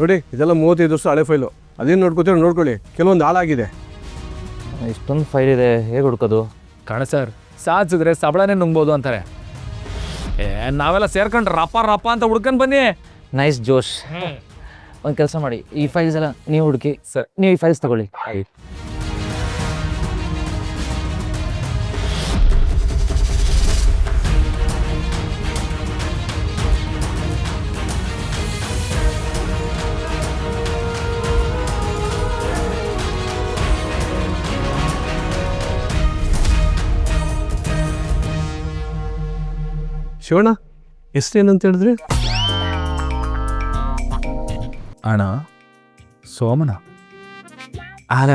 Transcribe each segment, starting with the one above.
ನೋಡಿ ಇದೆಲ್ಲ 35 ವರ್ಷ ಹಳೆ ಫೈಲು. ಅದೇನು ನೋಡ್ಕೋತೀರ ನೋಡ್ಕೊಳ್ಳಿ, ಕೆಲವೊಂದು ಹಾಳಾಗಿದೆ. ಇಷ್ಟೊಂದು ಫೈಲ್ ಇದೆ, ಹೇಗೆ ಹುಡ್ಕೋದು? ಕಾಣ ಸರ್, ಸಾಧಿಸಿದ್ರೆ ಸಬಳನೇ ನುಂಗ್ಬೋದು ಅಂತಾರೆ. ನಾವೆಲ್ಲ ಸೇರ್ಕೊಂಡು ರಪ್ಪ ಅಂತ ಹುಡ್ಕೊಂಡು ಬನ್ನಿ. ನೈಸ್ ಜೋಶ್. ಒಂದು ಕೆಲಸ ಮಾಡಿ, ಈ ಫೈಲ್ಸ್ ಎಲ್ಲ ನೀವು ಹುಡುಕಿ ಸರ್. ನೀವು ಈ ಫೈಲ್ಸ್ ತಗೊಳ್ಳಿ. ಶಿವಣ್ಣ, ಹೆಸ್ರೇನಂತ ಹೇಳಿದ್ರಿ? ಅಣ್ಣ ಸೋಮನ. ಆಗ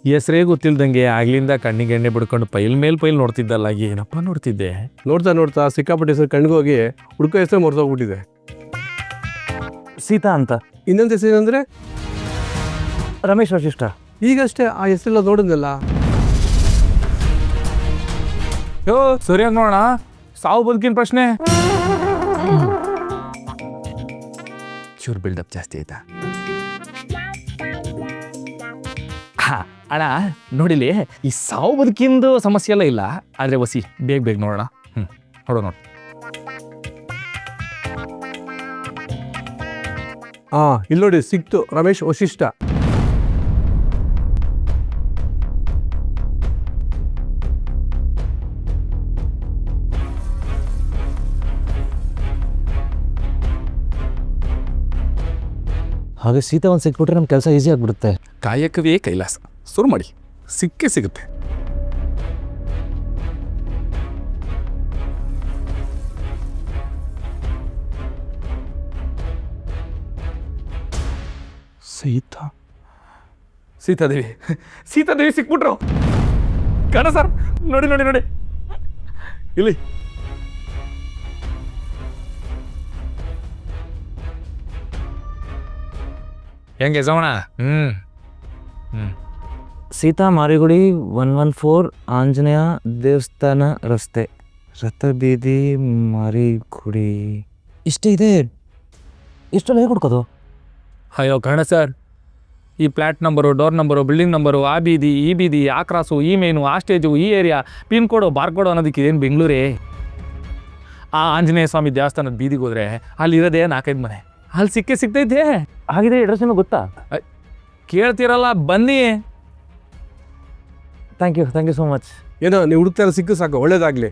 ಹೆಸರೇ ಗೊತ್ತಿಲ್ದಂಗೆ ಆಗ್ಲಿಂದ ಕಣ್ಣಿಗೆ ಎಣ್ಣೆ ಬಿಡ್ಕೊಂಡು ಪೈಲ್ ನೋಡ್ತಿದ್ದಲ್ಲ, ಏನಪ್ಪ ನೋಡ್ತಿದ್ದೆ. ನೋಡ್ತಾ ಸಿಕ್ಕಾಪಟ್ಟೆ ಹೆಸರು ಕಣ್ಗೋಗಿ ಹುಡ್ಕೋ ಹೆಸರೇ ಮರ್ತೋಗ್ಬಿಟ್ಟಿದೆ. ಸೀತಾ ಅಂತ. ಇನ್ನೊಂದು ಹೆಸರೇನಂದ್ರೆ? ರಮೇಶ್ ವಶಿಷ್ಠ. ಈಗಷ್ಟೇ ಆ ಹೆಸರೆಲ್ಲ ನೋಡಿದ್ನಲ್ಲ. ಯೋ ಸರಿಯಾಗಿ ನೋಡೋಣ, ಸಾವು ಬದುಕಿನ ಪ್ರಶ್ನೆ. ಚೂರು ಬಿಲ್ಡಪ್ ಜಾಸ್ತಿ ಆಯ್ತಾ? ಅಣ್ಣ ನೋಡಿಲಿ, ಈ ಸಾವು ಬದುಕಿಂದು ಸಮಸ್ಯೆ ಎಲ್ಲ ಇಲ್ಲ, ಆದರೆ ವಸಿ ಬೇಗ ನೋಡೋಣ. ನೋಡು. ಇಲ್ಲಿ ನೋಡಿ, ಸಿಕ್ತು, ರಮೇಶ್ ವಶಿಷ್ಠ. ಹಾಗೆ ಸೀತಾ ಒಂದು ಸಿಕ್ಬಿಟ್ರೆ ನಮ್ಮ ಕೆಲಸ ಈಸಿ ಆಗಿಬಿಡುತ್ತೆ. ಕಾಯಕವೇ ಕೈಲಾಸ. ಶುರು ಮಾಡಿ, ಸಿಕ್ಕೇ ಸಿಗುತ್ತೆ. ಸೀತಾದೇವಿ ಸಿಕ್ಬಿಟ್ರು ಕಣ ಸರ್. ನೋಡಿ ಇಲ್ಲಿ ಹೆಂಗೆ ಸೋಮಣ್ಣ? ಸೀತಾ ಮಾರಿಗುಡಿ 114 ಆಂಜನೇಯ ದೇವಸ್ಥಾನ ರಸ್ತೆ, ರಥಬೀದಿ, ಮಾರಿಗುಡಿ. ಇಷ್ಟೇ ಇದೆ. ಇಷ್ಟೊಂದು ಹೇಗೆ ಹುಡ್ಕೋದು? ಅಯ್ಯೋ ಕಣ ಸರ್, ಈ flat number, door number, building number, ಆ ಬೀದಿ, ಈ ಬೀದಿ, ಆ ಕ್ರಾಸು, ಈ ಮೇನು, ಆ ಸ್ಟೇಜು, ಈ ಏರಿಯಾ, ಪಿನ್ ಕೋಡು, ಬಾರ್ ಕೋಡು ಅನ್ನೋದಕ್ಕೆ ಏನು ಬೆಂಗಳೂರೇ? ಆ ಆಂಜನೇಯ ಸ್ವಾಮಿ ದೇವಸ್ಥಾನದ ಬೀದಿಗೆ ಹೋದರೆ ಅಲ್ಲಿರೋದೇ 4-5 ಮನೆ. ಅಲ್ಲಿ ಸಿಗ್ತೈತೆ. ಹಾಗಿದ್ರೆ ಅಡ್ರೆಸ್ ನಿಮಗೆ ಗೊತ್ತಾ? ಕೇಳ್ತೀರಲ್ಲ, ಬನ್ನಿ. Thank you so much. ಏನೋ ನೀವು ಹುಡುಕ್ತಾರ ಸಿಕ್ಕು ಸಾಕು, ಒಳ್ಳೇದಾಗಲಿ.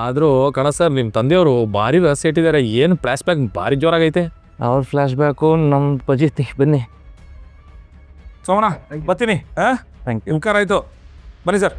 ಆದರೂ ಕಣ ಸರ್, ನಿಮ್ಮ ತಂದೆಯವರು ಭಾರಿ ರಹಸ್ಯ ಇಟ್ಟಿದ್ದಾರೆ. ಏನು ಫ್ಲ್ಯಾಶ್ ಬ್ಯಾಕ್ ಭಾರಿ ಜೋರಾಗೈತೆ. ಅವ್ರ ಫ್ಲ್ಯಾಶ್ ಬ್ಯಾಕು ನಮ್ಮ ಪಜಿತಿ. ಬನ್ನಿ ಸೋಮಣ್ಣ, ಬರ್ತೀನಿ. Thank you. ಉಪಕಾರ ಆಯಿತು, ಬನ್ನಿ ಸರ್.